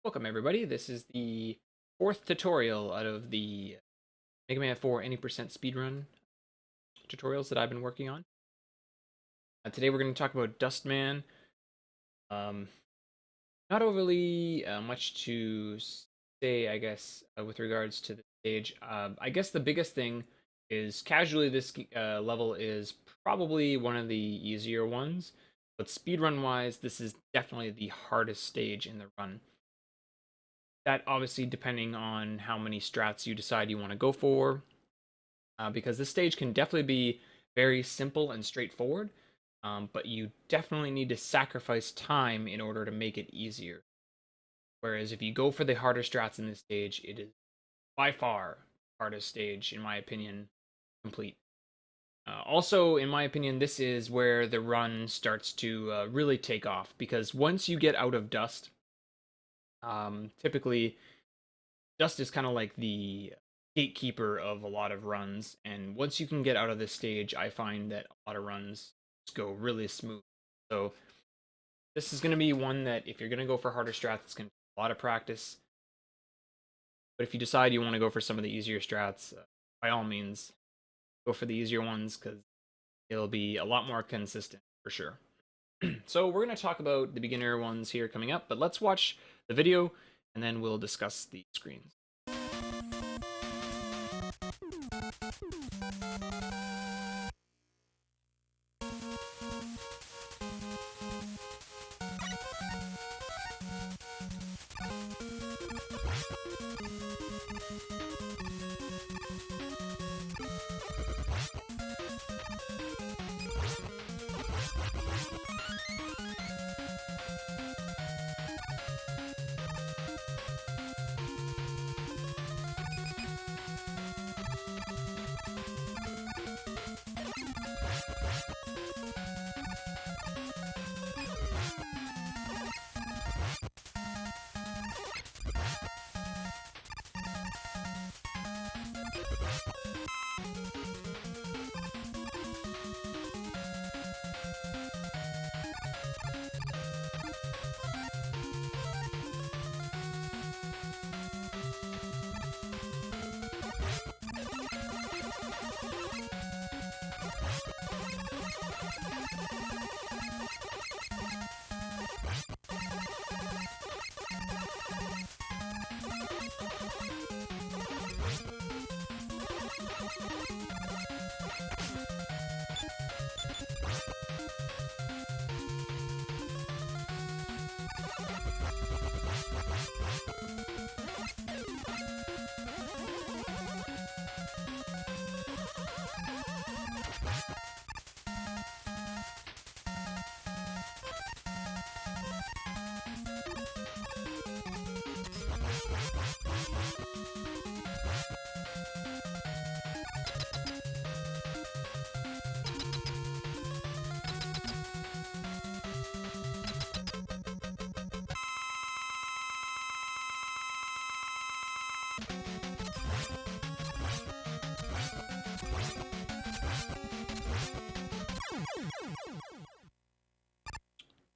Welcome everybody, this is the fourth tutorial out of the Mega Man 4 any% speedrun tutorials that I've been working on. Today we're going to talk about Dustman. Um, Not overly much to say, I guess, with regards to the stage. I guess the biggest thing is casually this level is probably one of the easier ones, but speedrun wise, this is definitely the hardest stage in the run. That obviously depending on how many strats you decide you want to go for, because this stage can definitely be very simple and straightforward, but you definitely need to sacrifice time in order to make it easier. Whereas if you go for the harder strats in this stage, it is by far the hardest stage, in my opinion, complete. Also, in my opinion, this is where the run starts to really take off, because once you get out of Dust, typically Dust is kind of like the gatekeeper of a lot of runs, and once you can get out of this stage, I find that a lot of runs just go really smooth. So this is going to be one that if you're going to go for harder strats, it's going to take a lot of practice. But if you decide you want to go for some of the easier strats, by all means, go for the easier ones because it'll be a lot more consistent for sure. So we're going to talk about the beginner ones here coming up, but let's watch the video and then we'll discuss the screens.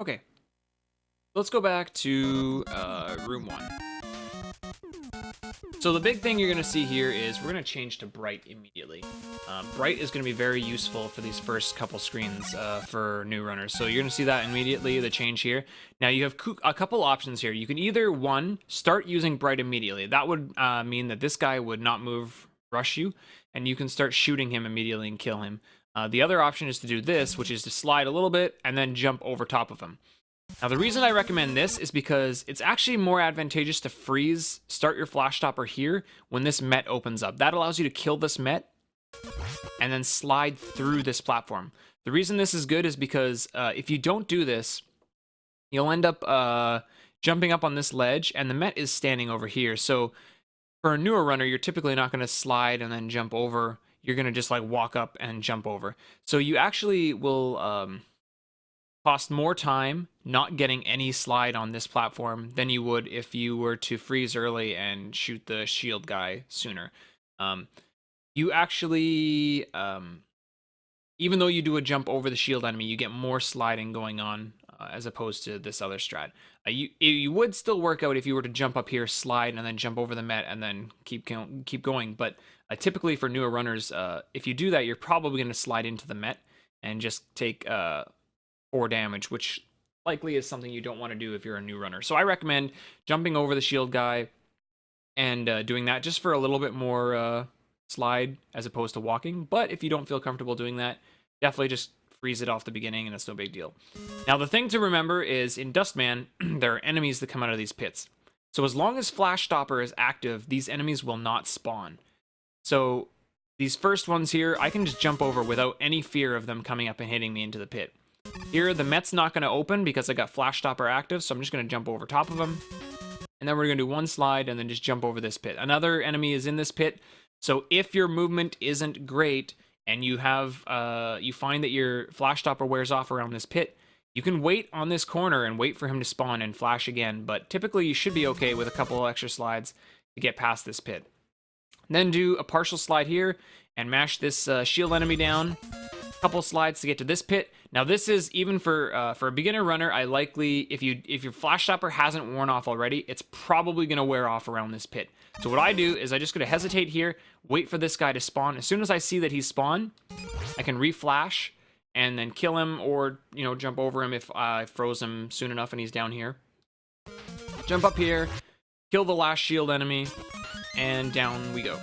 Okay, let's go back to room 1. So the big thing you're going to see here is we're going to change to bright immediately. Bright is going to be very useful for these first couple screens for new runners. So you're going to see that immediately, the change here. Now you have a couple options here. You can either, one, start using bright immediately. That would mean that this guy would not rush you, and you can start shooting him immediately and kill him. The other option is to do this, which is to slide a little bit and then jump over top of him. Now, the reason I recommend this is because it's actually more advantageous to start your flash stopper here when this Met opens up. That allows you to kill this Met and then slide through this platform. The reason this is good is because if you don't do this, you'll end up jumping up on this ledge, and the Met is standing over here. So for a newer runner, you're typically not going to slide and then jump over. You're going to just like walk up and jump over. So you actually will cost more time not getting any slide on this platform than you would if you were to freeze early and shoot the shield guy sooner. You actually, even though you do a jump over the shield enemy, you get more sliding going on as opposed to this other strat. You would still work out if you were to jump up here, slide, and then jump over the Met, and then keep going. But typically for newer runners, if you do that, you're probably going to slide into the Met and just take 4 damage, which likely is something you don't want to do if you're a new runner. So I recommend jumping over the shield guy and doing that just for a little bit more slide as opposed to walking. But if you don't feel comfortable doing that, definitely just freeze it off the beginning and it's no big deal. Now the thing to remember is in Dustman, there are enemies that come out of these pits. So as long as Flash Stopper is active, these enemies will not spawn. So these first ones here, I can just jump over without any fear of them coming up and hitting me into the pit. Here, the Met's not going to open because I got Flash Stopper active, so I'm just going to jump over top of him. And then we're going to do one slide and then just jump over this pit. Another enemy is in this pit, so if your movement isn't great and you have you find that your Flash Stopper wears off around this pit, you can wait on this corner and wait for him to spawn and flash again, but typically you should be okay with a couple extra slides to get past this pit. Then do a partial slide here and mash this shield enemy down. Couple slides to get to this pit. Now this is even for a beginner runner. I likely, if your Flash Stopper hasn't worn off already, it's probably going to wear off around this pit. So what I do is I just going to hesitate here, wait for this guy to spawn. As soon as I see that he's spawned, I can reflash and then kill him, or jump over him if I froze him soon enough and he's down here. Jump up here, kill the last shield enemy, and down we go.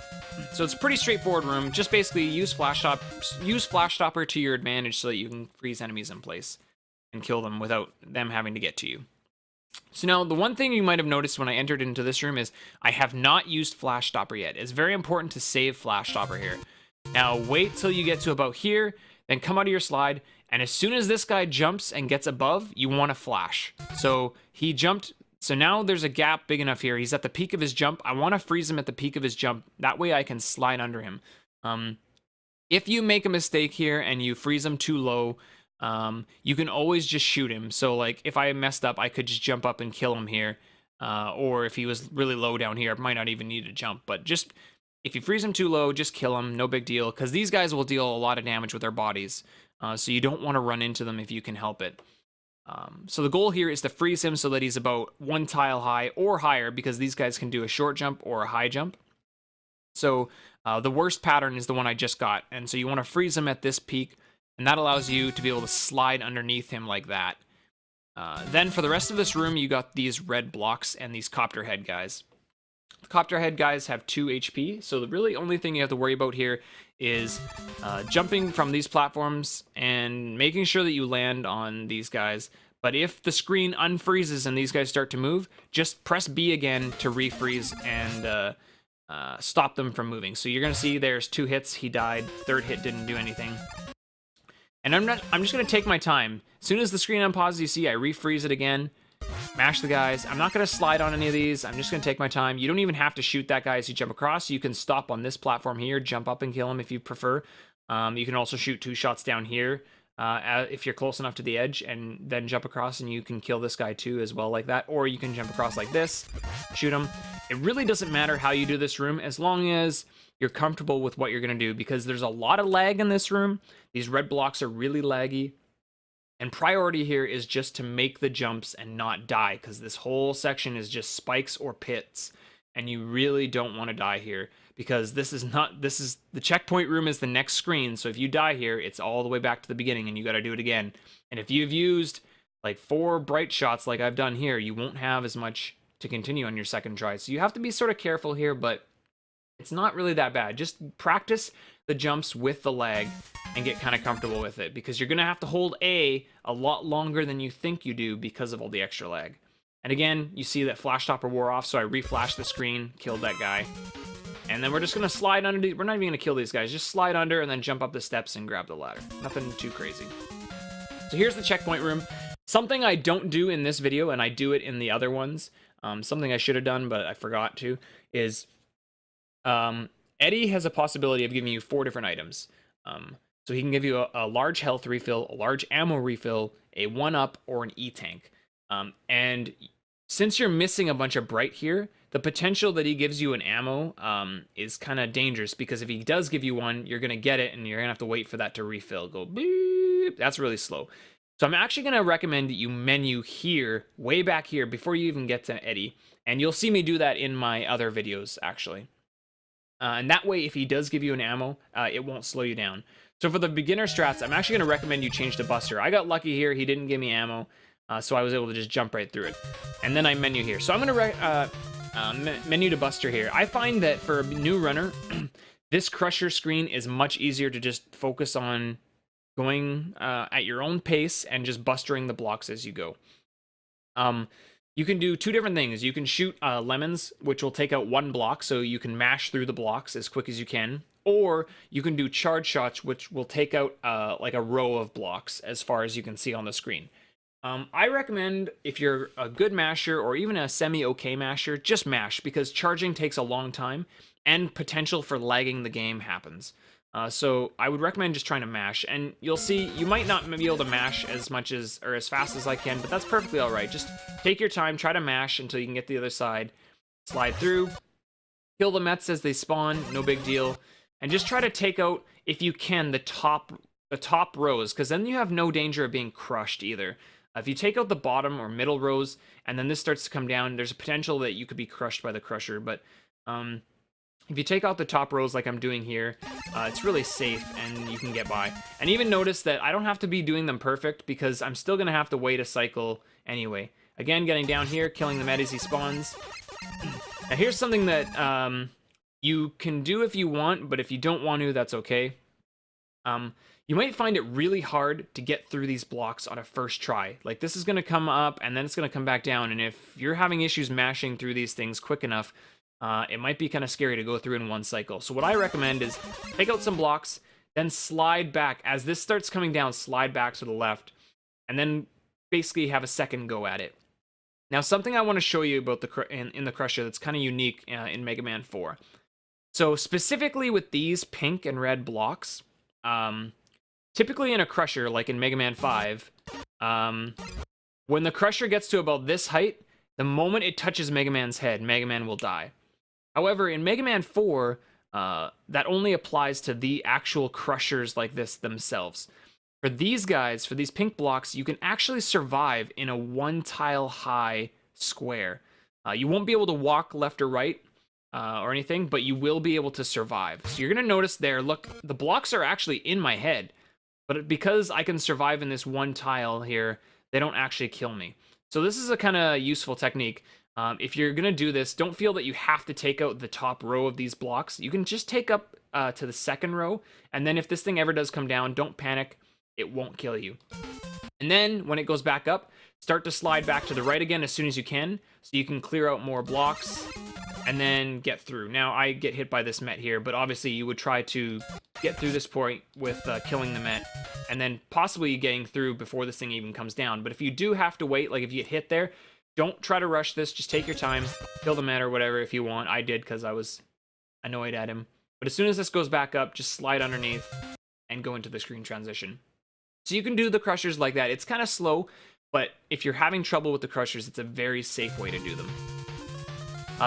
So it's a pretty straightforward room. Just basically use Flash Stopper to your advantage so that you can freeze enemies in place and kill them without them having to get to you. So now the one thing you might have noticed when I entered into this room is I have not used Flash Stopper yet. It's very important to save Flash Stopper here. Now wait till you get to about here, then come out of your slide, and as soon as this guy jumps and gets above, you want to flash. So he jumped. So now there's a gap big enough here. He's at the peak of his jump. I want to freeze him at the peak of his jump. That way I can slide under him. If you make a mistake here and you freeze him too low, you can always just shoot him. So like if I messed up, I could just jump up and kill him here. Or if he was really low down here, I might not even need to jump. But just if you freeze him too low, just kill him. No big deal. Because these guys will deal a lot of damage with their bodies. So you don't want to run into them if you can help it. So the goal here is to freeze him so that he's about 1 tile high or higher, because these guys can do a short jump or a high jump. So the worst pattern is the one I just got, and so you want to freeze him at this peak, and that allows you to be able to slide underneath him like that. Then for the rest of this room, you got these red blocks and these copter head guys. The copter head guys have 2 HP, so the really only thing you have to worry about here is jumping from these platforms and making sure that you land on these guys. But if the screen unfreezes and these guys start to move, just press B again to refreeze and stop them from moving. So you're going to see there's 2 hits, he died, 3rd hit didn't do anything. And I'm just going to take my time. As soon as the screen unpauses, you see I refreeze it again. Mash the guys. I'm not going to slide on any of these. I'm just going to take my time. You don't even have to shoot that guy as you jump across. You can stop on this platform here, jump up and kill him if you prefer. You can also shoot 2 shots down here if you're close enough to the edge, and then jump across and you can kill this guy too as well like that. Or you can jump across like this, shoot him. It really doesn't matter how you do this room as long as you're comfortable with what you're going to do, because there's a lot of lag in this room. These red blocks are really laggy. And priority here is just to make the jumps and not die, because this whole section is just spikes or pits, and you really don't want to die here, because the checkpoint room is the next screen. So if you die here, it's all the way back to the beginning and you got to do it again. And if you've used like 4 bright shots like I've done here, you won't have as much to continue on your second try. So you have to be sort of careful here, but it's not really that bad. Just practice the jumps with the lag and get kind of comfortable with it, because you're going to have to hold A lot longer than you think you do because of all the extra lag. And again, you see that Flash Stopper wore off, so I reflashed the screen, killed that guy. And then we're just going to slide under. We're not even going to kill these guys. Just slide under and then jump up the steps and grab the ladder. Nothing too crazy. So here's the checkpoint room. Something I don't do in this video, and I do it in the other ones, something I should have done but I forgot to, is Eddie has a possibility of giving you 4 different items. So he can give you a large health refill, a large ammo refill, a 1-up, or an E-tank. And since you're missing a bunch of bright here, the potential that he gives you an ammo is kind of dangerous, because if he does give you one, you're going to get it and you're going to have to wait for that to refill. Go beep. That's really slow. So I'm actually going to recommend that you menu here, way back here, before you even get to Eddie. And you'll see me do that in my other videos, actually. And that way, if he does give you an ammo, it won't slow you down. So for the beginner strats, I'm actually going to recommend you change to Buster. I got lucky here. He didn't give me ammo, so I was able to just jump right through it. And then I menu here. So I'm going to menu to Buster here. I find that for a new runner, this Crusher screen is much easier to just focus on going at your own pace and just bustering the blocks as you go. You can do two different things. You can shoot lemons, which will take out one block, so you can mash through the blocks as quick as you can. Or you can do charge shots, which will take out like a row of blocks as far as you can see on the screen. I recommend if you're a good masher or even a semi-okay masher, just mash, because charging takes a long time and potential for lagging the game happens. So I would recommend just trying to mash, and you'll see you might not be able to mash as much as or as fast as I can, but that's perfectly all right. Just take your time, try to mash until you can get to the other side, slide through, kill the Mets as they spawn, no big deal, and just try to take out, if you can, the top rows, because then you have no danger of being crushed either. If you take out the bottom or middle rows, and then this starts to come down, there's a potential that you could be crushed by the Crusher, but if you take out the top rows like I'm doing here, it's really safe and you can get by. And even notice that I don't have to be doing them perfect because I'm still going to have to wait a cycle anyway. Again, getting down here, killing the Met as he spawns. Now here's something that you can do if you want, but if you don't want to, that's okay. You might find it really hard to get through these blocks on a first try. Like, this is going to come up and then it's going to come back down, and if you're having issues mashing through these things quick enough, it might be kind of scary to go through in one cycle. So what I recommend is take out some blocks, then slide back. As this starts coming down, slide back to the left, and then basically have a second go at it. Now, something I want to show you about in the Crusher that's kind of unique in Mega Man 4. So specifically with these pink and red blocks, typically in a Crusher, like in Mega Man 5, when the Crusher gets to about this height, the moment it touches Mega Man's head, Mega Man will die. However, in Mega Man 4, that only applies to the actual Crushers like this themselves. For these guys, for these pink blocks, you can actually survive in a one-tile high square. You won't be able to walk left or right or anything, but you will be able to survive. So you're going to notice there, look, the blocks are actually in my head, but because I can survive in this one tile here, they don't actually kill me. So this is a kind of useful technique. If you're going to do this, don't feel that you have to take out the top row of these blocks. You can just take up to the second row, and then if this thing ever does come down, don't panic. It won't kill you. And then when it goes back up, start to slide back to the right again as soon as you can, so you can clear out more blocks and then get through. Now, I get hit by this Met here, but obviously you would try to get through this point with killing the Met, and then possibly getting through before this thing even comes down. But if you do have to wait, like if you get hit there, don't try to rush this. Just take your time, kill the Met or whatever if you want. I did because I was annoyed at him. But as soon as this goes back up, just slide underneath and go into the screen transition. So you can do the Crushers like that. It's kind of slow, but if you're having trouble with the Crushers, it's a very safe way to do them.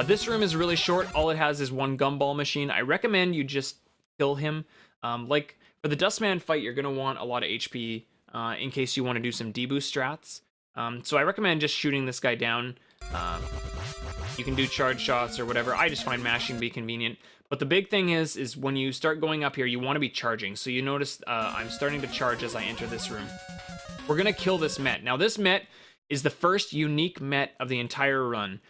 This room is really short. All it has is one gumball machine. I recommend you just kill him. Like for the Dustman fight, you're going to want a lot of HP in case you want to do some deboost strats. So I recommend just shooting this guy down. You can do charge shots or whatever. I just find mashing to be convenient. But the big thing is when you start going up here, you want to be charging. So you notice I'm starting to charge as I enter this room. We're going to kill this Met. Now this Met is the first unique Met of the entire run.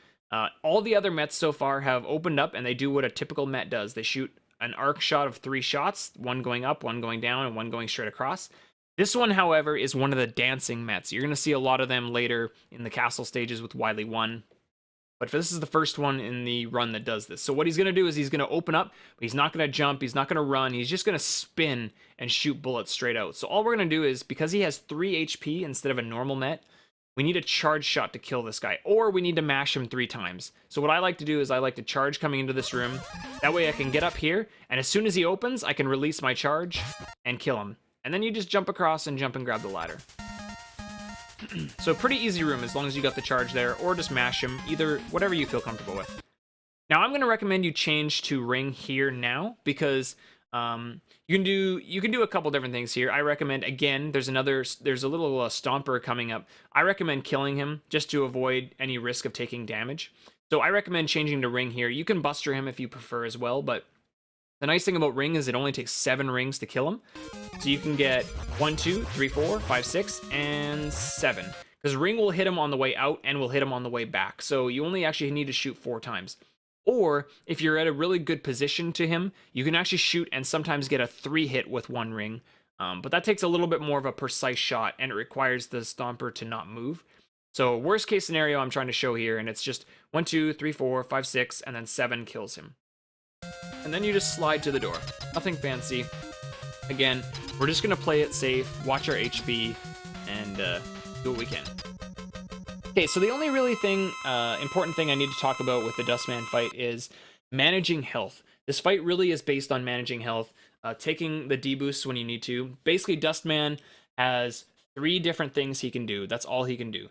All the other Mets so far have opened up and they do what a typical Met does. They shoot an arc shot of 3 shots, one going up, one going down, and one going straight across. This one, however, is one of the dancing Mets. You're going to see a lot of them later in the castle stages with Wily 1. But this is the first one in the run that does this. So what he's going to do is he's going to open up, but he's not going to jump, he's not going to run, he's just going to spin and shoot bullets straight out. So all we're going to do is, because he has 3 HP instead of a normal Met, we need a charge shot to kill this guy, or we need to mash him 3 times. So what I like to do is I like to charge coming into this room. That way I can get up here, and as soon as he opens, I can release my charge and kill him. And then you just jump across and jump and grab the ladder. So pretty easy room as long as you got the charge there, or just mash him, either whatever you feel comfortable with. Now I'm going to recommend you change to ring here now, because You can do a couple different things here. I recommend, again, there's a little stomper coming up. I recommend killing him just to avoid any risk of taking damage. So I recommend changing to ring here. You can buster him if you prefer as well, but the nice thing about ring is it only takes 7 rings to kill him. So you can get 1, 2, 3, 4, 5, 6, and 7. Because ring will hit him on the way out and will hit him on the way back. So you only actually need to shoot 4 times. Or if you're at a really good position to him, you can actually shoot and sometimes get a 3 hit with 1 ring. But that takes a little bit more of a precise shot, and it requires the stomper to not move. So worst case scenario I'm trying to show here, and it's just 1, 2, 3, 4, 5, 6, and then 7 kills him. And then you just slide to the door. Nothing fancy. Again, we're just going to play it safe, watch our HP, and do what we can. Okay, so the only really important thing I need to talk about with the Dustman fight is managing health. This fight really is based on managing health, taking the deboosts when you need to. Basically, Dustman has 3 different things he can do. That's all he can do.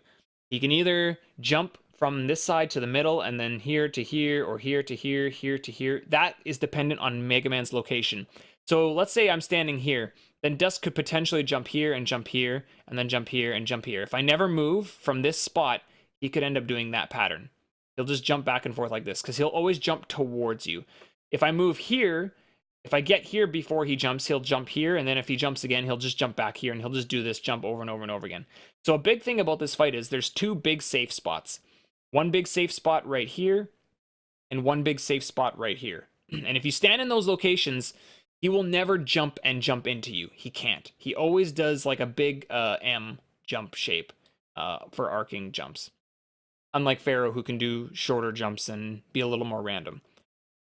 He can either jump from this side to the middle, and then here to here, or here to here, here to here. That is dependent on Mega Man's location. So let's say I'm standing here, then Dust could potentially jump here, and jump here, and then jump here, and jump here. If I never move from this spot, he could end up doing that pattern. He'll just jump back and forth like this, because he'll always jump towards you. If I move here, if I get here before he jumps, he'll jump here, and then if he jumps again, he'll just jump back here, and he'll just do this jump over and over and over again. So a big thing about this fight is there's 2 big safe spots. One big safe spot right here, and one big safe spot right here. And if you stand in those locations, he will never jump and jump into you. He can't. He always does like a big M jump shape for arcing jumps. Unlike Pharaoh, who can do shorter jumps and be a little more random.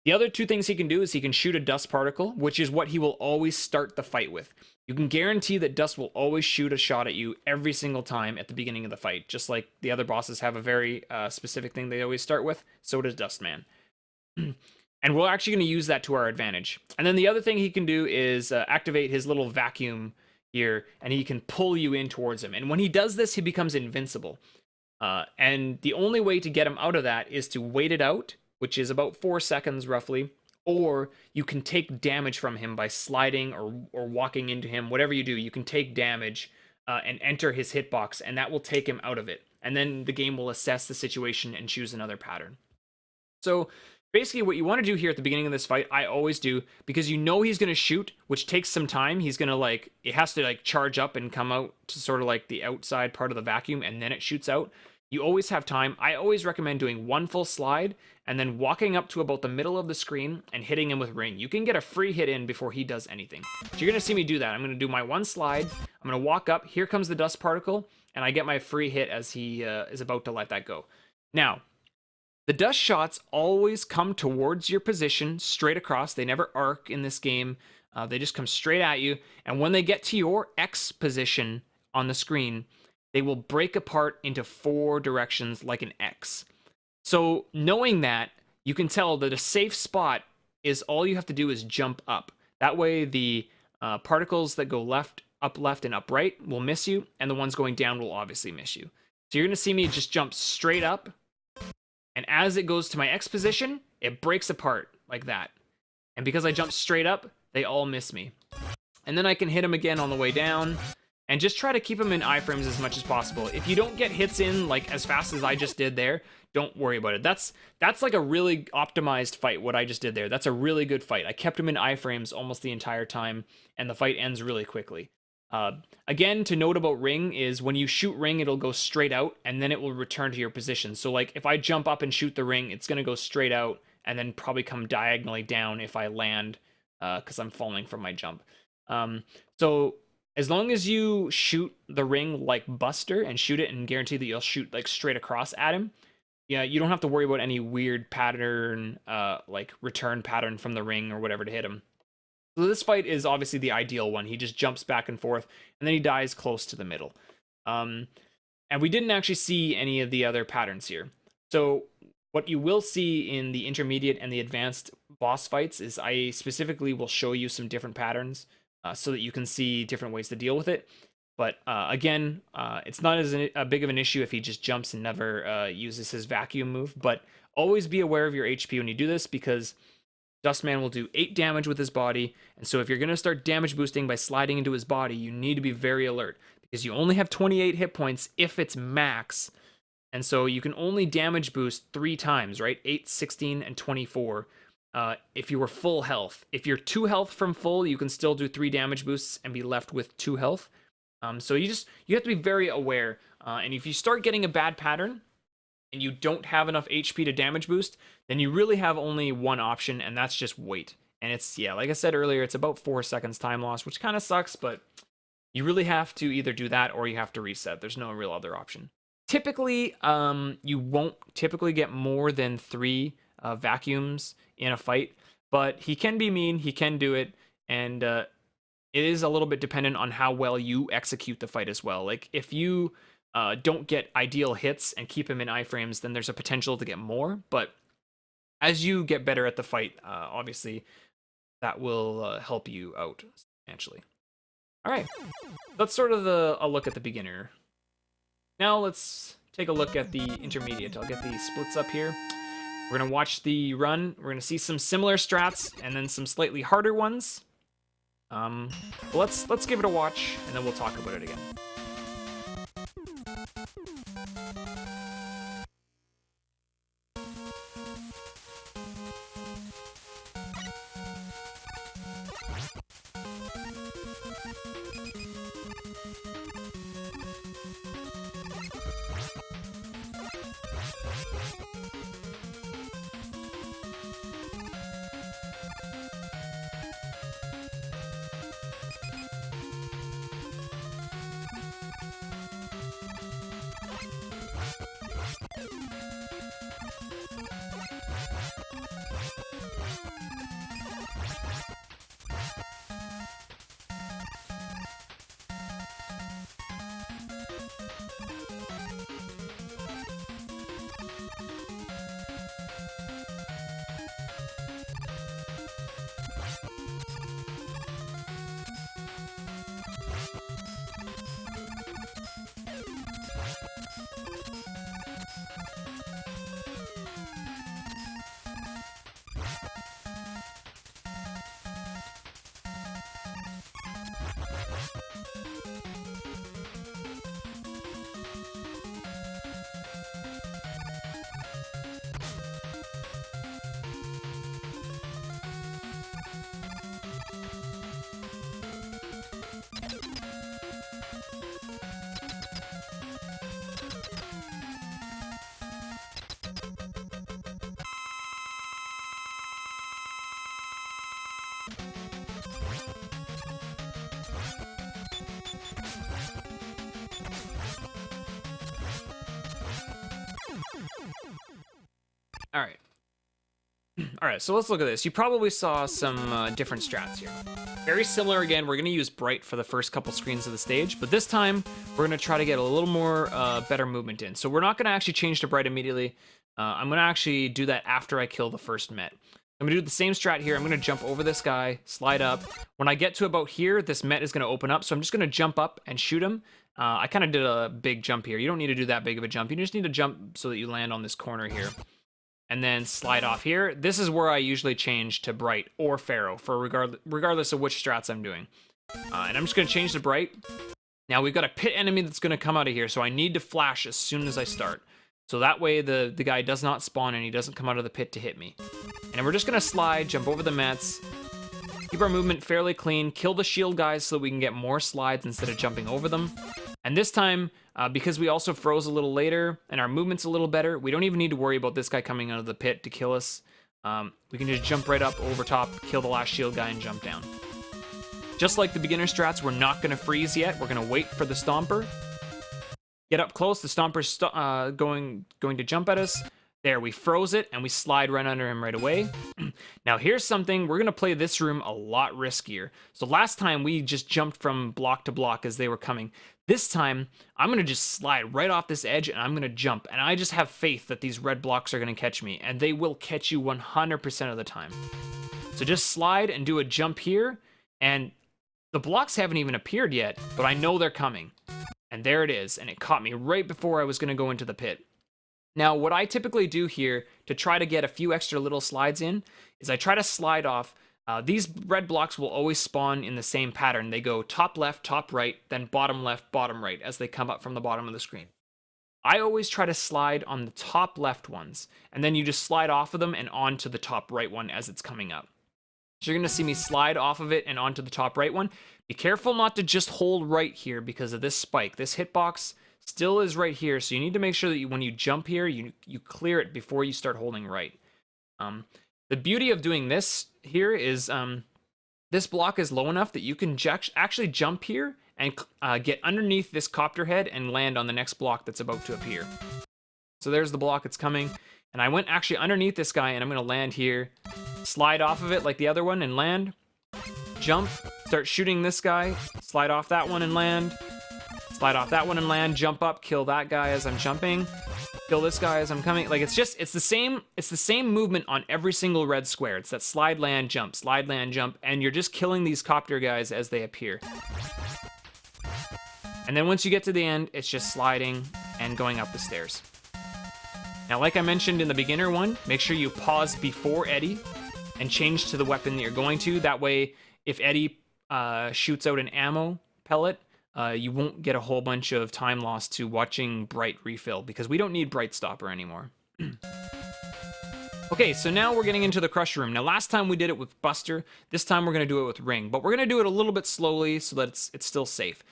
The other 2 things he can do is he can shoot a dust particle, which is what he will always start the fight with. You can guarantee that Dust will always shoot a shot at you every single time at the beginning of the fight, just like the other bosses have a very specific thing they always start with. So does Dustman. And we're actually going to use that to our advantage. And then the other thing he can do is activate his little vacuum here, and he can pull you in towards him. And when he does this, he becomes invincible. And the only way to get him out of that is to wait it out, which is about 4 seconds roughly, or you can take damage from him by sliding or walking into him. Whatever you do, you can take damage and enter his hitbox, and that will take him out of it. And then the game will assess the situation and choose another pattern. So basically what you want to do here at the beginning of this fight, I always do, because you know he's going to shoot, which takes some time. He's going to it has to charge up and come out to sort of like the outside part of the vacuum, and then it shoots out. You always have time. I always recommend doing 1 full slide and then walking up to about the middle of the screen and hitting him with ring. You can get a free hit in before he does anything. So you're going to see me do that. I'm going to do my 1 slide. I'm going to walk up. Here comes the dust particle, and I get my free hit as he is about to let that go. Now, the dust shots always come towards your position, straight across. They never arc in this game. They just come straight at you. And when they get to your X position on the screen, they will break apart into 4 directions like an X. So knowing that, you can tell that a safe spot is all you have to do is jump up. That way the particles that go left, and up right will miss you, and the ones going down will obviously miss you. So you're going to see me just jump straight up, and as it goes to my X position, it breaks apart like that. And because I jumped straight up, they all miss me. And then I can hit them again on the way down, and just try to keep them in iframes as much as possible. If you don't get hits in as fast as I just did there, don't worry about it. That's like a really optimized fight, what I just did there. That's a really good fight. I kept him in iframes almost the entire time, and the fight ends really quickly. Again, to note about ring is when you shoot ring, it'll go straight out, and then it will return to your position. So if I jump up and shoot the ring, it's going to go straight out, and then probably come diagonally down if I land, because I'm falling from my jump. So as long as you shoot the ring like Buster and shoot it and guarantee that you'll shoot straight across at him, yeah, you don't have to worry about any weird pattern, return pattern from the ring or whatever to hit him. So this fight is obviously the ideal one. He just jumps back and forth, and then he dies close to the middle. And we didn't actually see any of the other patterns here. So what you will see in the intermediate and the advanced boss fights is I specifically will show you some different patterns so that you can see different ways to deal with it. But again, it's not as big of an issue if he just jumps and never uses his vacuum move. But always be aware of your HP when you do this, because Dustman will do 8 damage with his body, and so if you're going to start damage boosting by sliding into his body, you need to be very alert, because you only have 28 hit points if it's max, and so you can only damage boost 3 times, right? 8, 16, and 24. If you were full health. If you're 2 health from full, you can still do 3 damage boosts and be left with 2 health. So you have to be very aware, and if you start getting a bad pattern, and you don't have enough HP to damage boost, then you really have only one option, and that's just wait. And it's, yeah, like I said earlier, it's about 4 seconds time loss, which kind of sucks, but you really have to either do that or you have to reset. There's no real other option. Typically, you won't typically get more than 3 vacuums in a fight, but he can be mean, he can do it, and it is a little bit dependent on how well you execute the fight as well. Like, if you don't get ideal hits and keep him in iframes, then there's a potential to get more. But as you get better at the fight, obviously, that will help you out substantially. All right, that's sort of a look at the beginner. Now let's take a look at the intermediate. I'll get the splits up here. We're gonna watch the run. We're gonna see some similar strats and then some slightly harder ones. Let's give it a watch, and then we'll talk about it again. All right. All right, so let's look at this. You probably saw some different strats here. Very similar again. We're going to use Bright for the first couple screens of the stage, but this time we're going to try to get a little more better movement in. So we're not going to actually change to Bright immediately. I'm going to actually do that after I kill the first Met. I'm going to do the same strat here. I'm going to jump over this guy, slide up. When I get to about here, this Met is going to open up, so I'm just going to jump up and shoot him. I kind of did a big jump here. You don't need to do that big of a jump. You just need to jump so that you land on this corner here. And then slide off here. This is where I usually change to Bright or Pharaoh for regardless of which strats I'm doing. And I'm just going to change to Bright. Now we've got a pit enemy that's going to come out of here, so I need to flash as soon as I start. So that way the guy does not spawn and he doesn't come out of the pit to hit me. And we're just going to slide, jump over the Mets, keep our movement fairly clean, kill the shield guys so that we can get more slides instead of jumping over them. And this time, because we also froze a little later and our movement's a little better, we don't even need to worry about this guy coming out of the pit to kill us. We can just jump right up over top, kill the last shield guy, and jump down. Just like the beginner strats, we're not going to freeze yet. We're going to wait for the Stomper. Get up close. The Stomper's going to jump at us. There, we froze it, and we slide right under him right away. Now, here's something. We're going to play this room a lot riskier. So last time, we just jumped from block to block as they were coming. This time, I'm going to just slide right off this edge, and I'm going to jump. And I just have faith that these red blocks are going to catch me, and they will catch you 100% of the time. So just slide and do a jump here, and the blocks haven't even appeared yet, but I know they're coming. And there it is, and it caught me right before I was going to go into the pit. Now, what I typically do here to try to get a few extra little slides in is I try to slide off. These red blocks will always spawn in the same pattern. They go top left, top right, then bottom left, bottom right as they come up from the bottom of the screen. I always try to slide on the top left ones, and then you just slide off of them and onto the top right one as it's coming up. So you're going to see me slide off of it and onto the top right one. Be careful not to just hold right here because of this spike. This hitbox still is right here, so you need to make sure that when you jump here, you clear it before you start holding right. The beauty of doing this here is this block is low enough that you can actually jump here and get underneath this copter head and land on the next block that's about to appear. So there's the block that's coming, and I went actually underneath this guy, and I'm going to land here, slide off of it like the other one and land, jump, start shooting this guy, slide off that one and land, slide off that one and land, jump up, kill that guy as I'm jumping, kill this guy as I'm coming. Like it's the same movement on every single red square. It's that slide, land, jump, and you're just killing these copter guys as they appear. And then once you get to the end, it's just sliding and going up the stairs. Now, like I mentioned in the beginner one, make sure you pause before Eddie and change to the weapon that you're going to. That way, if Eddie shoots out an ammo pellet, you won't get a whole bunch of time lost to watching Bright refill, because we don't need Bright Stopper anymore. Okay, so now we're getting into the Crush Room. Now, last time we did it with Buster. This time we're going to do it with Ring, but we're going to do it a little bit slowly so that it's still safe.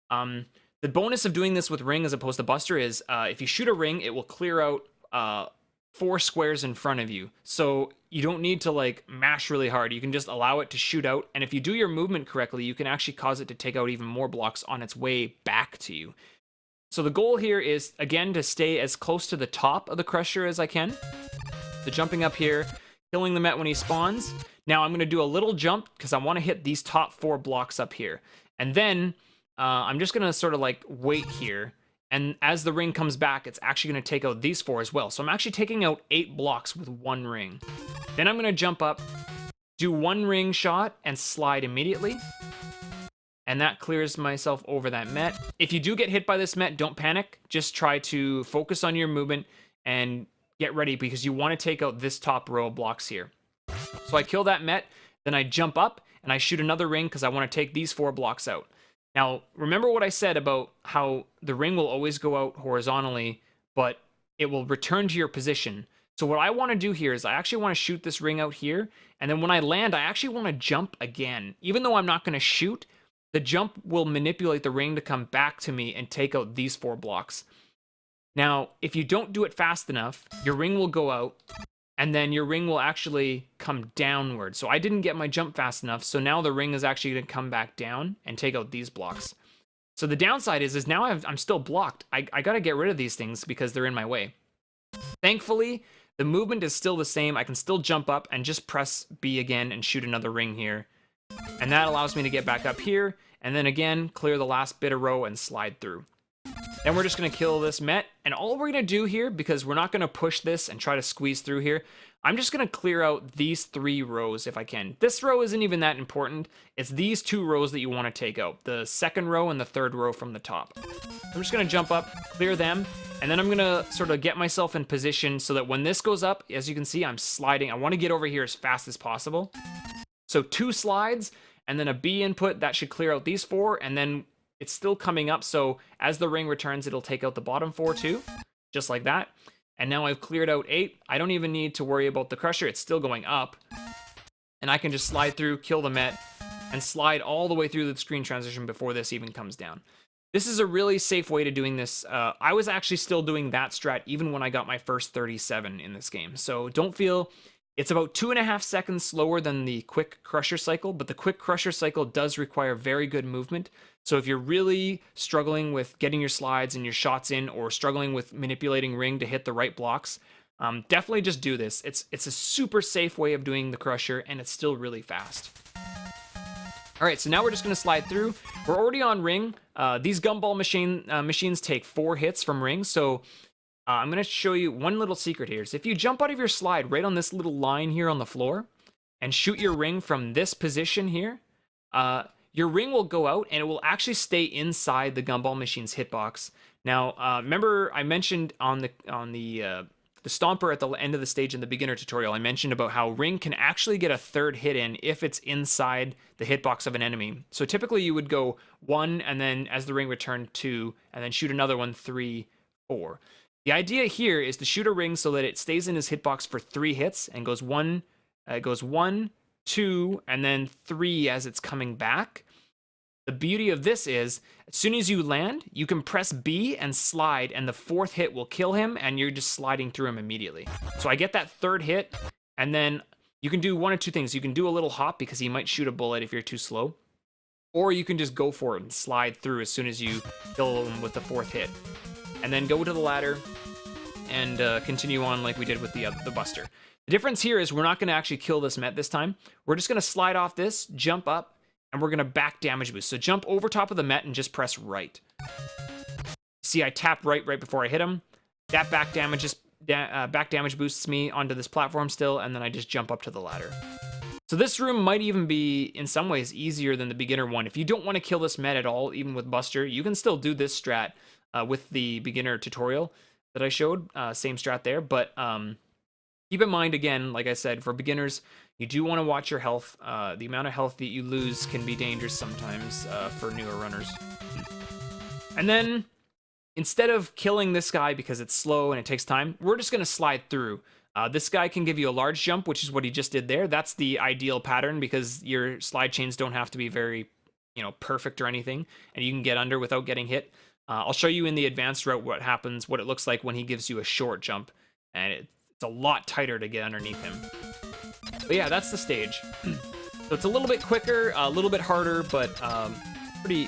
The bonus of doing this with Ring as opposed to Buster is if you shoot a Ring, it will clear out 4 squares in front of you. So you don't need to like mash really hard. You can just allow it to shoot out. And if you do your movement correctly, you can actually cause it to take out even more blocks on its way back to you. So the goal here is, again, to stay as close to the top of the Crusher as I can. So jumping up here, killing the Met when he spawns. Now I'm going to do a little jump because I want to hit these top 4 blocks up here. And then I'm just going to sort of like wait here. And as the ring comes back, it's actually going to take out these 4 as well. So I'm actually taking out 8 blocks with 1 ring. Then I'm going to jump up, do 1 ring shot, and slide immediately. And that clears myself over that Met. If you do get hit by this Met, don't panic. Just try to focus on your movement and get ready, because you want to take out this top row of blocks here. So I kill that Met, then I jump up, and I shoot another ring because I want to take these 4 blocks out. Now, remember what I said about how the ring will always go out horizontally, but it will return to your position. So what I want to do here is I actually want to shoot this ring out here, and then when I land, I actually want to jump again. Even though I'm not going to shoot, the jump will manipulate the ring to come back to me and take out these 4 blocks. Now, if you don't do it fast enough, your ring will go out, and then your ring will actually come downward. So I didn't get my jump fast enough, so now the ring is actually going to come back down and take out these blocks. So the downside is now I'm still blocked. I got to get rid of these things because they're in my way. Thankfully, the movement is still the same. I can still jump up and just press B again and shoot another ring here. And that allows me to get back up here, and then again, clear the last bit of row and slide through. Then we're just going to kill this Met, and all we're going to do here, because we're not going to push this and try to squeeze through here, I'm just going to clear out these 3 rows if I can. This row isn't even that important. It's these 2 rows that you want to take out, the 2nd row and the 3rd row from the top. I'm just going to jump up, clear them, and then I'm going to sort of get myself in position so that when this goes up, as you can see, I'm sliding. I want to get over here as fast as possible. So 2 slides, and then a B input, that should clear out these 4, and then it's still coming up, so as the ring returns, it'll take out the bottom 4 too, just like that. And now I've cleared out 8. I don't even need to worry about the Crusher. It's still going up. And I can just slide through, kill the Met, and slide all the way through the screen transition before this even comes down. This is a really safe way to doing this. I was actually still doing that strat even when I got my first 37 in this game. So don't feel... It's about 2.5 seconds slower than the quick Crusher cycle, but the quick Crusher cycle does require very good movement. So if you're really struggling with getting your slides and your shots in, or struggling with manipulating ring to hit the right blocks, definitely just do this. It's a super safe way of doing the Crusher, and it's still really fast. All right, so now we're just going to slide through. We're already on ring. These gumball machines take 4 hits from ring, so... I'm going to show you one little secret here. So if you jump out of your slide right on this little line here on the floor and shoot your ring from this position here, your ring will go out and it will actually stay inside the gumball machine's hitbox. Now, remember I mentioned on the Stomper at the end of the stage in the beginner tutorial, I mentioned about how Ring can actually get a third hit in if it's inside the hitbox of an enemy. So typically you would go 1, and then as the Ring returned 2, and then shoot another one 3, 4. The idea here is to shoot a Ring so that it stays in his hitbox for 3 hits and goes 1, 2, and then 3 as it's coming back. The beauty of this is, as soon as you land, you can press B and slide, and the 4th hit will kill him, and you're just sliding through him immediately. So I get that 3rd hit, and then you can do one of two things. You can do a little hop, because he might shoot a bullet if you're too slow, or you can just go for it and slide through as soon as you kill him with the 4th hit. And then go to the ladder, and continue on like we did with the Buster. The difference here is we're not going to actually kill this Met this time. We're just going to slide off this, jump up, and we're going to back damage boost. So jump over top of the Met and just press right. See, I tap right before I hit him. That back damage boosts me onto this platform still, and then I just jump up to the ladder. So this room might even be, in some ways, easier than the beginner one. If you don't want to kill this Met at all, even with Buster, you can still do this strat with the beginner tutorial that I showed. Same strat there, but keep in mind, again, like I said, for beginners, you do want to watch your health. The amount of health that you lose can be dangerous sometimes for newer runners. And then, instead of killing this guy because it's slow and it takes time, we're just going to slide through. This guy can give you a large jump, which is what he just did there. That's the ideal pattern because your slide chains don't have to be very, perfect or anything, and you can get under without getting hit. I'll show you in the advanced route what happens, what it looks like when he gives you a short jump, and it's a lot tighter to get underneath him. But yeah, that's the stage. So it's a little bit quicker, a little bit harder, but pretty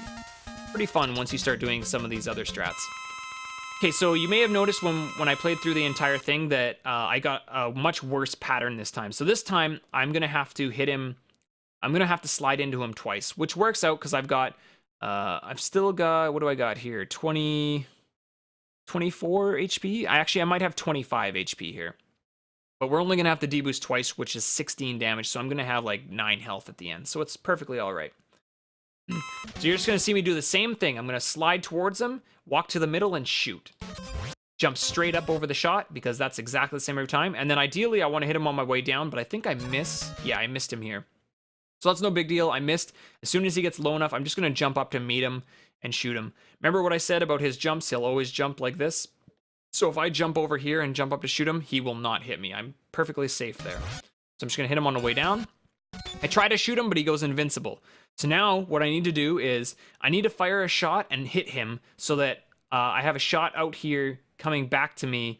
fun once you start doing some of these other strats. Okay, so you may have noticed when I played through the entire thing that I got a much worse pattern this time. So this time, I'm going to have to hit him. I'm going to have to slide into him twice, which works out because I've still got, what do I got here? 24 HP? I might have 25 HP here. But we're only going to have to deboost twice, which is 16 damage, so I'm going to have like 9 health at the end. So it's perfectly all right. So you're just going to see me do the same thing. I'm going to slide towards him, walk to the middle, and shoot. Jump straight up over the shot, because that's exactly the same every time. And then ideally, I want to hit him on my way down, but I think I miss. Yeah, I missed him here. So that's no big deal. I missed. As soon as he gets low enough, I'm just going to jump up to meet him and shoot him. Remember what I said about his jumps? He'll always jump like this. So if I jump over here and jump up to shoot him, he will not hit me. I'm perfectly safe there. So I'm just going to hit him on the way down. I try to shoot him, but he goes invincible. So now what I need to do is I need to fire a shot and hit him so that I have a shot out here coming back to me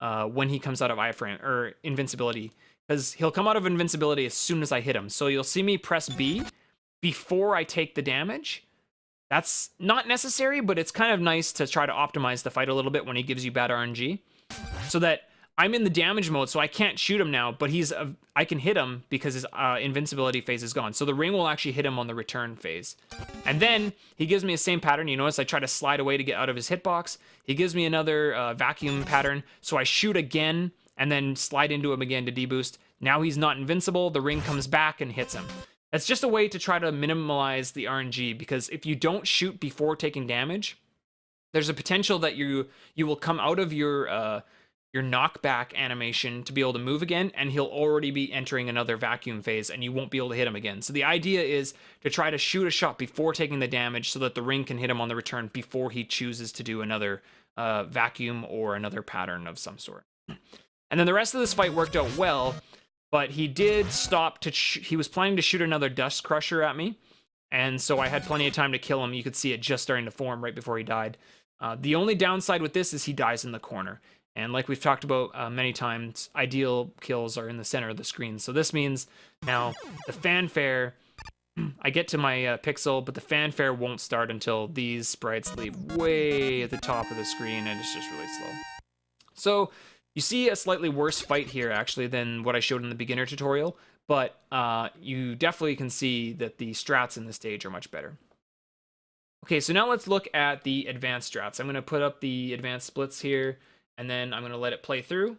when he comes out of iframe or invincibility. Because he'll come out of invincibility as soon as I hit him. So you'll see me press B before I take the damage. That's not necessary, but it's kind of nice to try to optimize the fight a little bit when he gives you bad RNG. So that I'm in the damage mode, so I can't shoot him now, but I can hit him because his invincibility phase is gone. So the ring will actually hit him on the return phase. And then he gives me the same pattern. You notice I try to slide away to get out of his hitbox. He gives me another vacuum pattern. So I shoot again and then slide into him again to deboost. Now he's not invincible. The ring comes back and hits him. That's just a way to try to minimize the RNG, because if you don't shoot before taking damage, there's a potential that you will come out of your knockback animation to be able to move again, and he'll already be entering another vacuum phase, and you won't be able to hit him again. So the idea is to try to shoot a shot before taking the damage so that the ring can hit him on the return before he chooses to do another vacuum or another pattern of some sort. And then the rest of this fight worked out well, but he did stop to... he was planning to shoot another Dust Crusher at me, and so I had plenty of time to kill him. You could see it just starting to form right before he died. The only downside with this is he dies in the corner. And like we've talked about many times, ideal kills are in the center of the screen. So this means now the fanfare... I get to my pixel, but the fanfare won't start until these sprites leave way at the top of the screen, and it's just really slow. So... you see a slightly worse fight here, actually, than what I showed in the beginner tutorial, but you definitely can see that the strats in this stage are much better. Okay, so now let's look at the advanced strats. I'm going to put up the advanced splits here, and then I'm going to let it play through,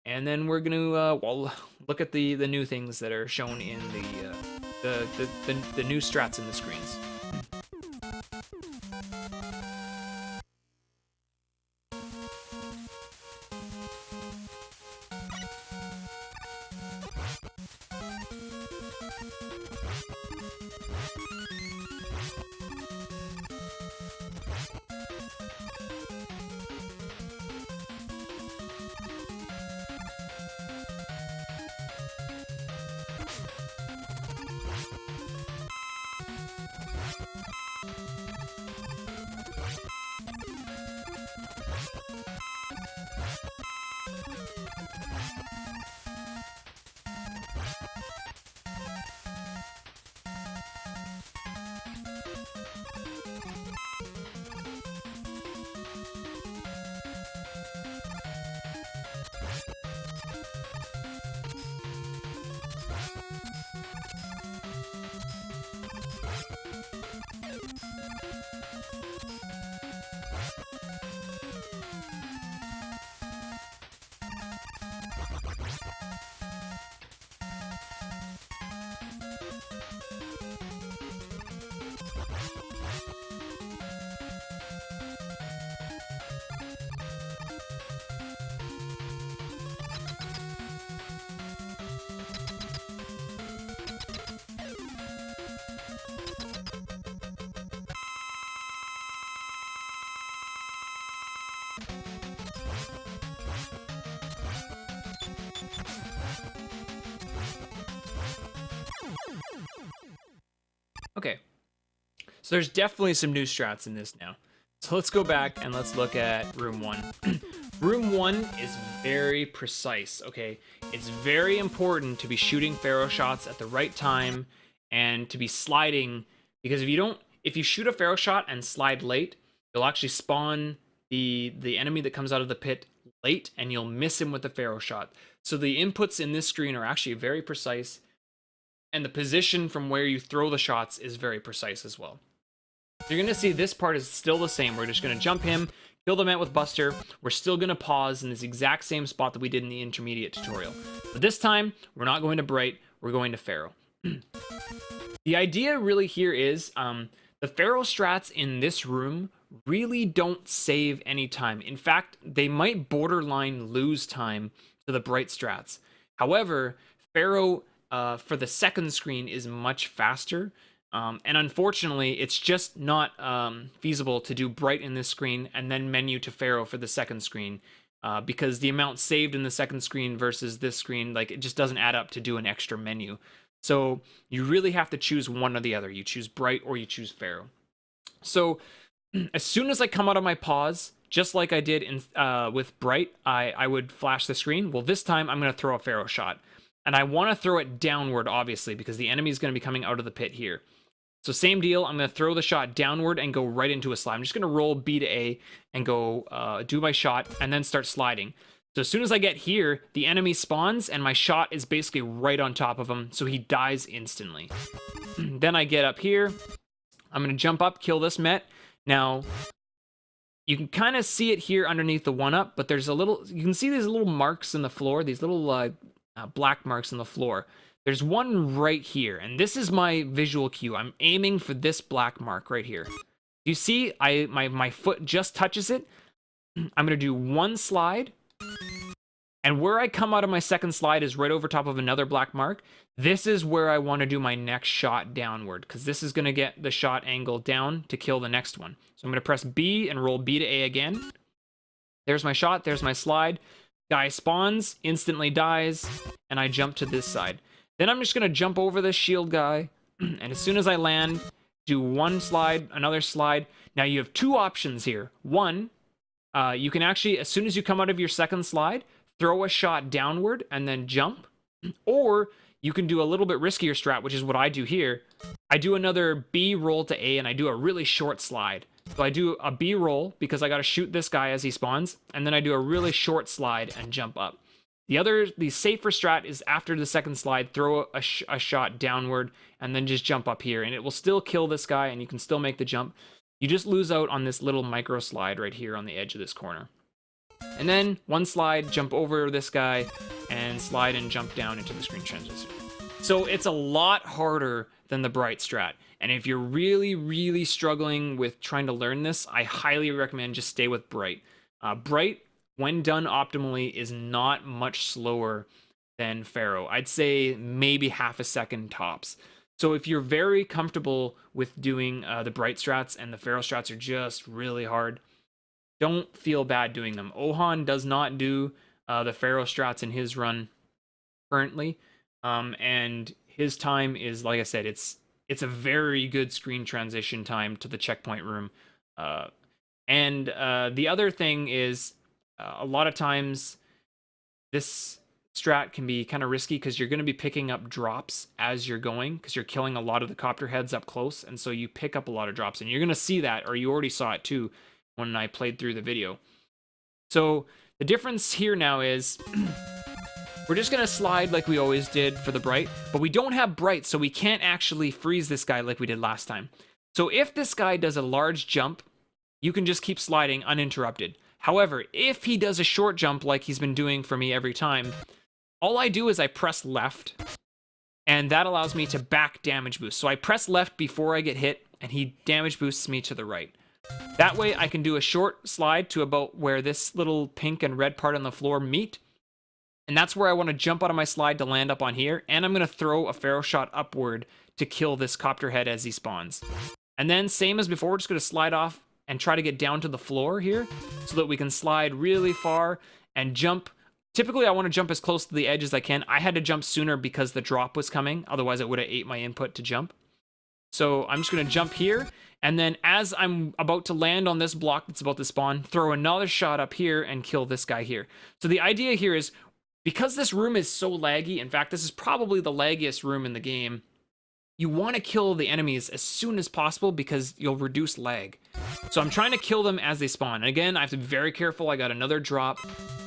and then we're going to look at the new things that are shown in the new strats in the screens. Okay, so there's definitely some new strats in this now. So let's go back and let's look at room 1. Room 1 is very precise, okay? It's very important to be shooting Pharaoh shots at the right time and to be sliding, because if you shoot a Pharaoh shot and slide late, you'll actually spawn the enemy that comes out of the pit late and you'll miss him with the Pharaoh shot. So the inputs in this screen are actually very precise, and the position from where you throw the shots is very precise as well. You're going to see this part is still the same. We're just going to jump him, kill the Met with Buster. We're still going to pause in this exact same spot that we did in the intermediate tutorial. But this time, we're not going to Bright, we're going to Pharaoh. The idea really here is the Pharaoh strats in this room really don't save any time. In fact, they might borderline lose time to the Bright strats. However, Pharaoh for the second screen is much faster. And unfortunately, it's just not feasible to do Bright in this screen and then menu to Pharaoh for the second screen, because the amount saved in the second screen versus this screen, like, it just doesn't add up to do an extra menu. So you really have to choose one or the other. You choose Bright or you choose Pharaoh. So as soon as I come out of my pause, just like I did with Bright, I would flash the screen. Well, this time I'm going to throw a Pharaoh shot. And I want to throw it downward, obviously, because the enemy is going to be coming out of the pit here. So same deal, I'm going to throw the shot downward and go right into a slide. I'm just going to roll B to A and go do my shot and then start sliding. So as soon as I get here, the enemy spawns and my shot is basically right on top of him, so he dies instantly. Then I get up here. I'm going to jump up, kill this Met. Now, you can kind of see it here underneath the 1-up, but there's you can see these little marks in the floor, these little black marks in the floor. There's one right here, and this is my visual cue. I'm aiming for this black mark right here. You see, my foot just touches it. I'm going to do one slide, and where I come out of my second slide is right over top of another black mark. This is where I want to do my next shot downward, because this is going to get the shot angle down to kill the next one. So I'm going to press B and roll B to A again. There's my shot, there's my slide. Guy spawns, instantly dies, and I jump to this side. Then I'm just going to jump over this shield guy, and as soon as I land, do one slide, another slide. Now you have two options here. One, you can actually, as soon as you come out of your second slide, throw a shot downward and then jump. Or you can do a little bit riskier strat, which is what I do here. I do another B roll to A, and I do a really short slide. So I do a B roll because I got to shoot this guy as he spawns, and then I do a really short slide and jump up. The safer strat is after the second slide, throw a shot downward and then just jump up here, and it will still kill this guy and you can still make the jump. You just lose out on this little micro slide right here on the edge of this corner. And then one slide, jump over this guy, and slide and jump down into the screen transition. So it's a lot harder than the Bright strat. And if you're really, really struggling with trying to learn this, I highly recommend just stay with Bright. Bright, when done optimally, is not much slower than Pharaoh. I'd say maybe half a second tops. So if you're very comfortable with doing the Bright strats and the Pharaoh strats are just really hard, don't feel bad doing them. Ohan does not do the Pharaoh strats in his run currently. And his time is, like I said, it's a very good screen transition time to the checkpoint room. And the other thing is, a lot of times this strat can be kind of risky because you're going to be picking up drops as you're going because you're killing a lot of the copter heads up close, and so you pick up a lot of drops, and you're going to see that, or you already saw it too when I played through the video. So the difference here now is we're just going to slide like we always did for the bright, but we don't have bright, so we can't actually freeze this guy like we did last time. So if this guy does a large jump, you can just keep sliding uninterrupted. However, if he does a short jump like he's been doing for me every time, all I do is I press left, and that allows me to back damage boost. So I press left before I get hit, and he damage boosts me to the right. That way I can do a short slide to about where this little pink and red part on the floor meet, and that's where I want to jump out of my slide to land up on here, and I'm going to throw a Pharaoh shot upward to kill this copter head as he spawns. And then, same as before, we're just going to slide off and try to get down to the floor here so that we can slide really far and jump. Typically, I want to jump as close to the edge as I can. I had to jump sooner because the drop was coming. Otherwise, it would have ate my input to jump. So I'm just going to jump here. And then as I'm about to land on this block that's about to spawn, throw another shot up here and kill this guy here. So the idea here is, because this room is so laggy, in fact, this is probably the laggiest room in the game, you want to kill the enemies as soon as possible because you'll reduce lag. So I'm trying to kill them as they spawn. And again, I have to be very careful. I got another drop.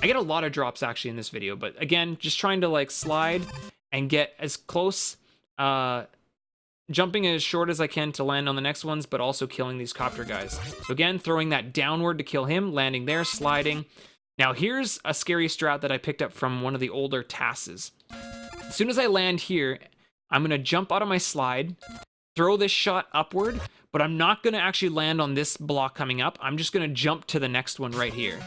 I get a lot of drops actually in this video, but again, just trying to like slide and get as close, jumping as short as I can to land on the next ones, but also killing these copter guys. So again, throwing that downward to kill him, landing there, sliding. Now here's a scary strat that I picked up from one of the older tasks. As soon as I land here, I'm going to jump out of my slide, throw this shot upward, but I'm not going to actually land on this block coming up. I'm just going to jump to the next one right here.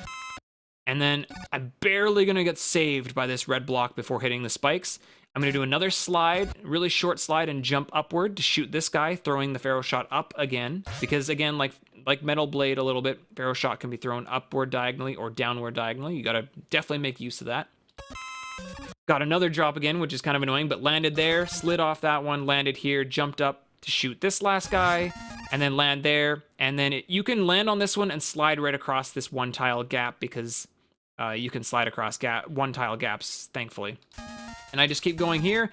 And then I'm barely going to get saved by this red block before hitting the spikes. I'm going to do another slide, really short slide, and jump upward to shoot this guy, throwing the Pharaoh shot up again. Because again, like Metal Blade a little bit, Pharaoh shot can be thrown upward diagonally or downward diagonally. You got to definitely make use of that. Got another drop again, which is kind of annoying, but landed there, slid off that one, landed here, jumped up to shoot this last guy, and then land there. And then you can land on this one and slide right across this one tile gap because you can slide across one tile gaps, thankfully. And I just keep going here.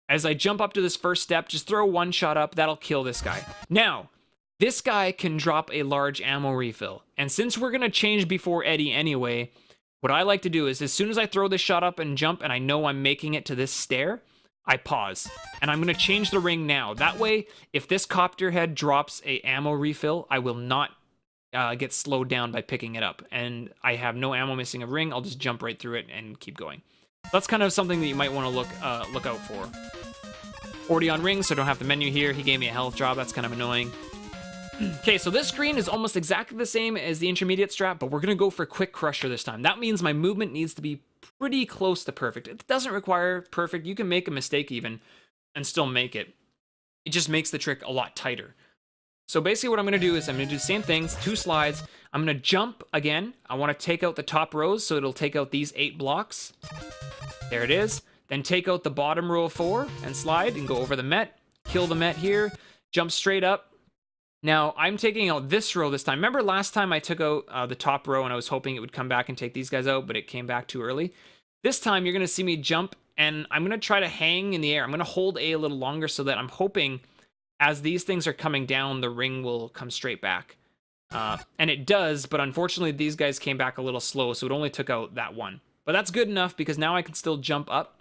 As I jump up to this first step, just throw one shot up. That'll kill this guy. Now, this guy can drop a large ammo refill. And since we're going to change before Eddie anyway, what I like to do is as soon as I throw this shot up and jump and I know I'm making it to this stair, I pause. And I'm going to change the ring now. That way, if this copter head drops a ammo refill, I will not get slowed down by picking it up. And I have no ammo missing a ring. I'll just jump right through it and keep going. That's kind of something that you might want to look out for. 40 on rings, so I don't have the menu here. He gave me a health drop. That's kind of annoying. Okay, so this screen is almost exactly the same as the intermediate strat, but we're going to go for quick crusher this time. That means my movement needs to be pretty close to perfect. It doesn't require perfect. You can make a mistake even and still make it. It just makes the trick a lot tighter. So basically what I'm going to do is I'm going to do the same things, 2 slides. I'm going to jump again. I want to take out the top rows, so it'll take out these 8 blocks. There it is. Then take out the bottom row of 4 and slide and go over the Met. Kill the Met here. Jump straight up. Now, I'm taking out this row this time. Remember last time I took out the top row and I was hoping it would come back and take these guys out, but it came back too early. This time, you're going to see me jump, and I'm going to try to hang in the air. I'm going to hold A a little longer so that I'm hoping as these things are coming down, the ring will come straight back. And it does, but unfortunately, these guys came back a little slow, so it only took out that one. But that's good enough because now I can still jump up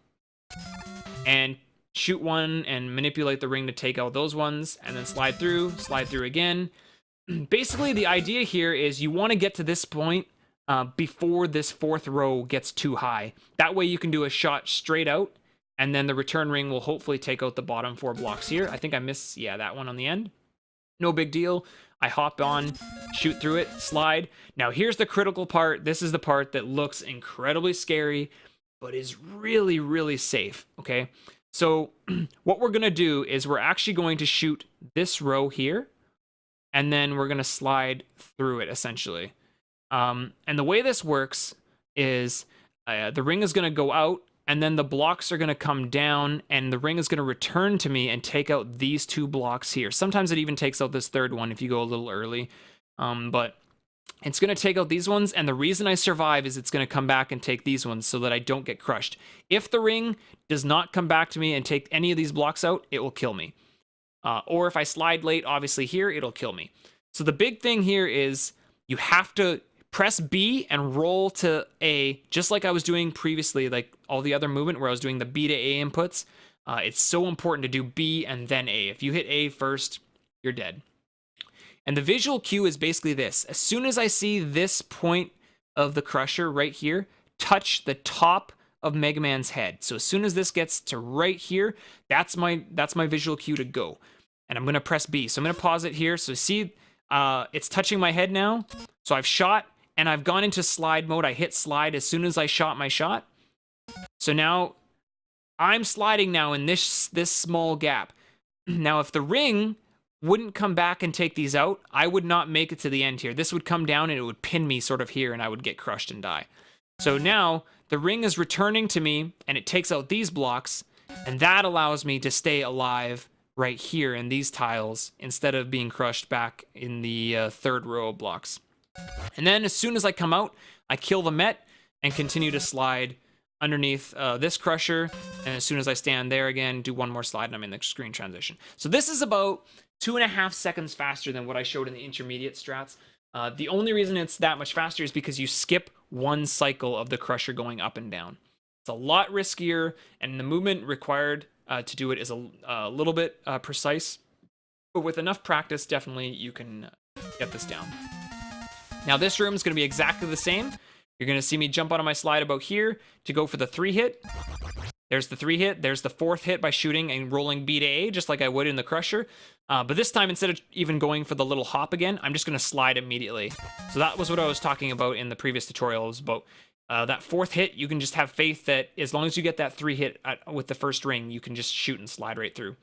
and shoot one and manipulate the ring to take out those ones, and then slide through again. Basically, the idea here is you want to get to this point before this 4th row gets too high. That way you can do a shot straight out, and then the return ring will hopefully take out the bottom 4 blocks here. I think I missed, yeah, that one on the end. No big deal. I hop on, shoot through it, slide. Now here's the critical part. This is the part that looks incredibly scary, but is really, really safe, okay? So what we're going to do is we're actually going to shoot this row here, and then we're going to slide through it, essentially. And the way this works is the ring is going to go out, and then the blocks are going to come down, and the ring is going to return to me and take out these 2 blocks here. Sometimes it even takes out this 3rd one if you go a little early. But It's going to take out these ones, and the reason I survive is it's going to come back and take these ones so that I don't get crushed. If the ring does not come back to me and take any of these blocks out, it will kill me. Or if I slide late, obviously here, it'll kill me. So the big thing here is you have to press B and roll to A, just like I was doing previously, like all the other movement where I was doing the B to A inputs. It's so important to do B and then A. If you hit A first, you're dead. And the visual cue is basically this. As soon as I see this point of the crusher right here touch the top of Mega Man's head. So as soon as this gets to right here, that's my visual cue to go. And I'm going to press B. So I'm going to pause it here. So see, it's touching my head now. So I've shot and I've gone into slide mode. I hit slide as soon as I shot my shot. So now I'm sliding now in this small gap. Now if the ring wouldn't come back and take these out, I would not make it to the end here. This would come down and it would pin me sort of here and I would get crushed and die. So now the ring is returning to me and it takes out these blocks, and that allows me to stay alive right here in these tiles instead of being crushed back in the third row of blocks. And then as soon as I come out, I kill the Met and continue to slide underneath this crusher, and as soon as I stand there again, do one more slide and I'm in the screen transition. So this is about 2.5 seconds faster than what I showed in the intermediate strats. The only reason it's that much faster is because you skip one cycle of the crusher going up and down. It's a lot riskier, and the movement required to do it is a little bit precise. But with enough practice, definitely you can get this down. Now this room is going to be exactly the same. You're going to see me jump onto my slide about here to go for the 3-hit. There's the 3-hit. There's the 4th hit by shooting and rolling B to A, just like I would in the crusher. But this time, instead of even going for the little hop again, I'm just going to slide immediately. So that was what I was talking about in the previous tutorial. It was about that 4th hit. You can just have faith that as long as you get that 3-hit with the first ring, you can just shoot and slide right through.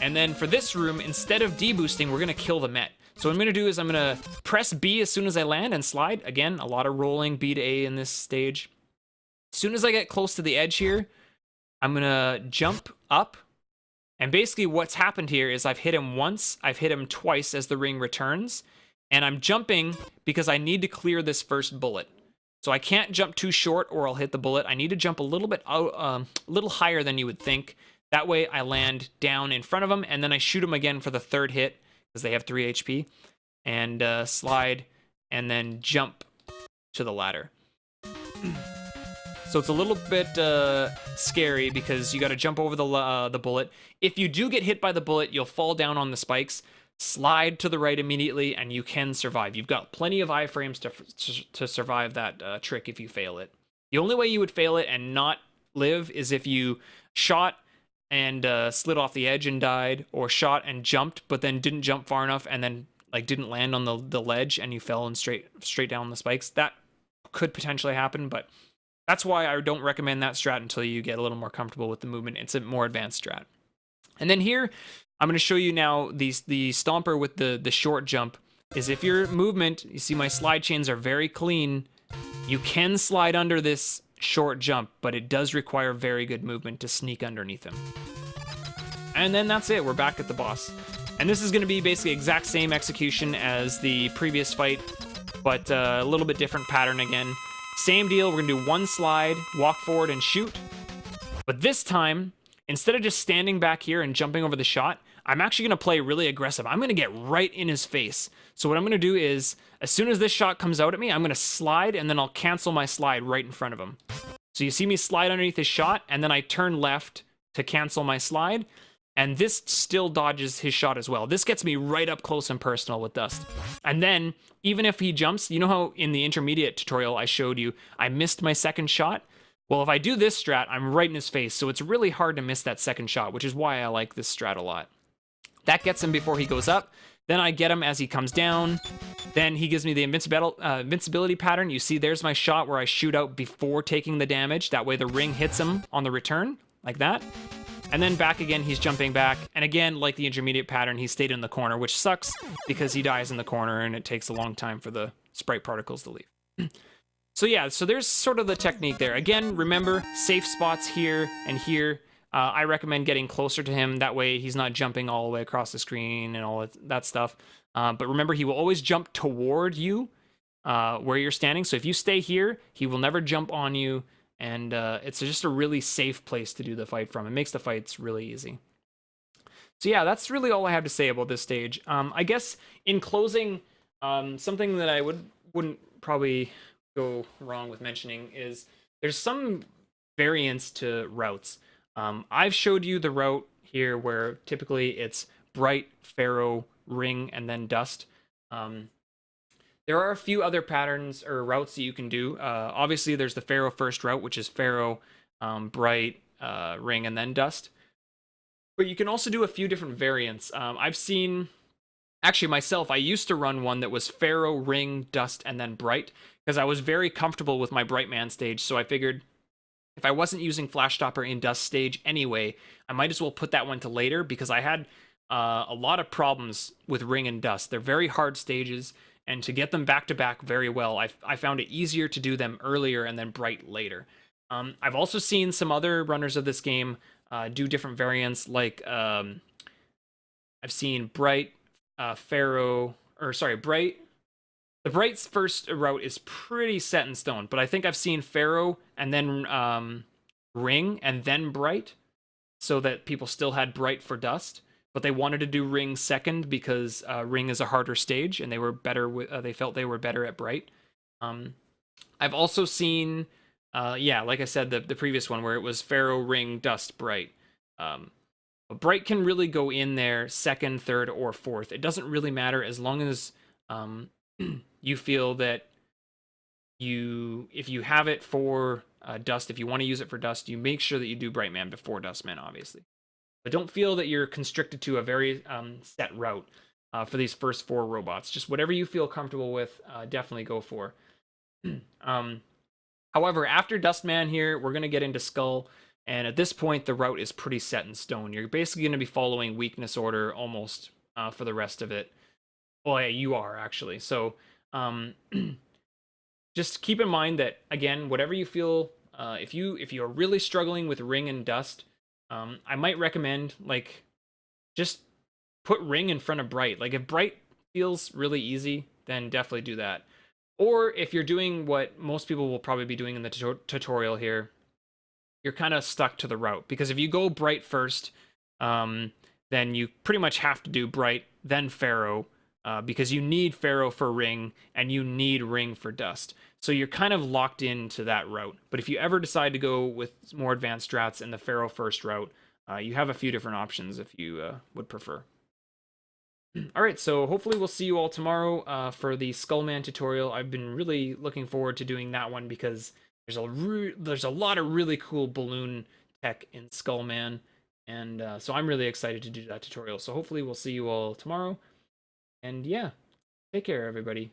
And then for this room, instead of deboosting, we're going to kill the Met. So what I'm going to do is I'm going to press B as soon as I land and slide. Again, a lot of rolling B to A in this stage. As soon as I get close to the edge here, I'm going to jump up. And basically what's happened here is I've hit him once, I've hit him twice as the ring returns, and I'm jumping because I need to clear this first bullet. So I can't jump too short or I'll hit the bullet. I need to jump a little bit out, a little higher than you would think. That way I land down in front of him, and then I shoot him again for the 3rd hit because they have 3 HP, and slide, and then jump to the ladder. So it's a little bit scary because you got to jump over the bullet. If you do get hit by the bullet, you'll fall down on the spikes. Slide to the right immediately, and you can survive. You've got plenty of iframes to survive that trick if you fail it. The only way you would fail it and not live is if you shot and slid off the edge and died, or shot and jumped but then didn't jump far enough and then like didn't land on the ledge and you fell and straight down the spikes. That could potentially happen, but that's why I don't recommend that strat until you get a little more comfortable with the movement. It's a more advanced strat. And then here, I'm going to show you now the stomper with the short jump. Is if your movement, you see my slide chains are very clean, you can slide under this short jump, but it does require very good movement to sneak underneath him. And then that's it, we're back at the boss. And this is going to be basically exact same execution as the previous fight, but a little bit different pattern again. Same deal, we're going to do one slide, walk forward and shoot. But this time, instead of just standing back here and jumping over the shot, I'm actually going to play really aggressive. I'm going to get right in his face. So what I'm going to do is, as soon as this shot comes out at me, I'm going to slide, and then I'll cancel my slide right in front of him. So you see me slide underneath his shot, and then I turn left to cancel my slide, and this still dodges his shot as well. This gets me right up close and personal with Dust. And then, even if he jumps, you know how in the intermediate tutorial I showed you, I missed my second shot? Well, if I do this strat, I'm right in his face, so it's really hard to miss that second shot, which is why I like this strat a lot. That gets him before he goes up. Then I get him as he comes down. Then he gives me the invincibility pattern. You see, there's my shot where I shoot out before taking the damage. That way the ring hits him on the return, like that. And then back again, he's jumping back. And again, like the intermediate pattern, he stayed in the corner, which sucks because he dies in the corner and it takes a long time for the sprite particles to leave. So yeah, so there's sort of the technique there. Again, remember, safe spots here and here. I recommend getting closer to him. That way he's not jumping all the way across the screen and all that stuff. But remember, he will always jump toward you where you're standing. So if you stay here, he will never jump on you, and it's just a really safe place to do the fight from. It makes the fights really easy. So yeah, that's really all I have to say about this stage. I guess in closing, something that I wouldn't probably go wrong with mentioning is there's some variance to routes. I've showed you the route here where typically it's bright, pharaoh, ring, and then dust. There are a few other patterns or routes that you can do. Obviously, there's the pharaoh first route, which is pharaoh, bright, ring, and then dust. But you can also do a few different variants. I've seen, actually myself, I used to run one that was pharaoh, ring, dust, and then bright because I was very comfortable with my bright man stage. So I figured if I wasn't using flash stopper in dust stage anyway, I might as well put that one to later because I had a lot of problems with ring and dust. They're very hard stages, and to get them back to back very well, I found it easier to do them earlier and then bright later. I've also seen some other runners of this game do different variants, like I've seen bright, pharaoh, or sorry, bright. The bright's first route is pretty set in stone, but I think I've seen pharaoh and then ring and then bright, so that people still had bright for dust, but they wanted to do ring second because ring is a harder stage and they were better with, they felt they were better at bright. I've also seen yeah, like I said, the previous one where it was pharaoh, ring, dust, bright. But bright can really go in there second, third, or fourth. It doesn't really matter as long as you feel that if you have it for dust, if you want to use it for dust, you make sure that you do bright man before dust man, obviously. But don't feel that you're constricted to a very set route for these first 4 robots. Just whatever you feel comfortable with, definitely go for. However, after Dustman here, we're going to get into Skull, and at this point, the route is pretty set in stone. You're basically going to be following weakness order almost for the rest of it. Well, yeah, you are, actually. So, just keep in mind that, again, whatever you feel, if you're really struggling with ring and dust, I might recommend, like, just put ring in front of bright. Like, if bright feels really easy, then definitely do that. Or if you're doing what most people will probably be doing in the tutorial here, you're kind of stuck to the route. Because if you go bright first, then you pretty much have to do bright, then pharaoh, because you need pharaoh for ring, and you need ring for dust. So you're kind of locked into that route. But if you ever decide to go with more advanced strats in the pharaoh first route, you have a few different options if you would prefer. All right, so hopefully we'll see you all tomorrow for the Skullman tutorial. I've been really looking forward to doing that one because there's a lot of really cool balloon tech in Skullman, and so I'm really excited to do that tutorial. So hopefully we'll see you all tomorrow, and yeah, take care, everybody.